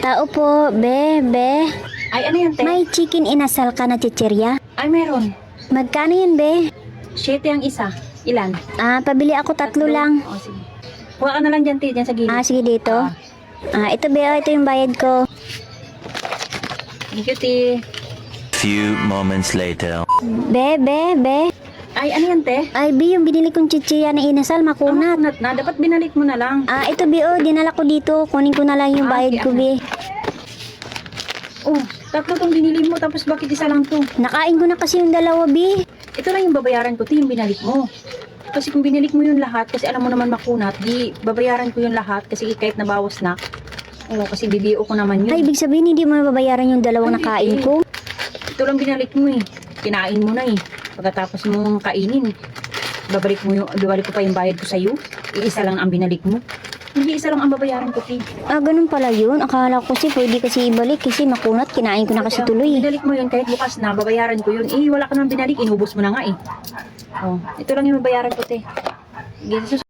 Tao po, be. Ay, ano yan, te? May chicken inasal ka na chichirya? Ay, meron. Magkano yun, be? 7 ang isa. Ilan? Pabili ako 3 lang. O, sige. Kuha ka na lang dyan, te. Dyan sa gilid. Sige dito. Ito, be, ito yung bayad ko. Thank you, te. Few moments later. Be. Ay, ano yan, te? Ay, be, yung binili kong chichirya na inasal, makunat. Kunat na. Dapat binalik mo na lang. Ito, be, dinala ko dito. Kunin ko na lang yung bayad ko, be. Oh, 3 tong binili mo. Tapos bakit isa lang to? Nakain ko na kasi yung 2, be. Ito lang yung babayaran ko, te. Yung binalik mo. Kasi kung binalik mo yung lahat, kasi alam mo naman makunat, di babayaran ko yung lahat kasi kahit nabawas na. Oo, kasi bibiyo ko naman yun. Ay, ibig sabihin, hindi mo nababayaran yung 2 nakain ko. Ito lang binalik mo eh. Kinain mo na eh. Pagkatapos mong kainin, babalik ko pa yung bayad ko sa'yo. Iisa lang ang binalik mo. Hindi isa lang ang babayaran ko, te. Ganun pala yun. Akala ko kasi pwede kasi ibalik kasi makunat. Kinain ko na kasi tuloy. Binalik mo yun kahit bukas na, babayaran ko yun. Wala ka nang binalik, inubos mo na nga eh. Oh, ito lang yung babayaran ko, te. Sige,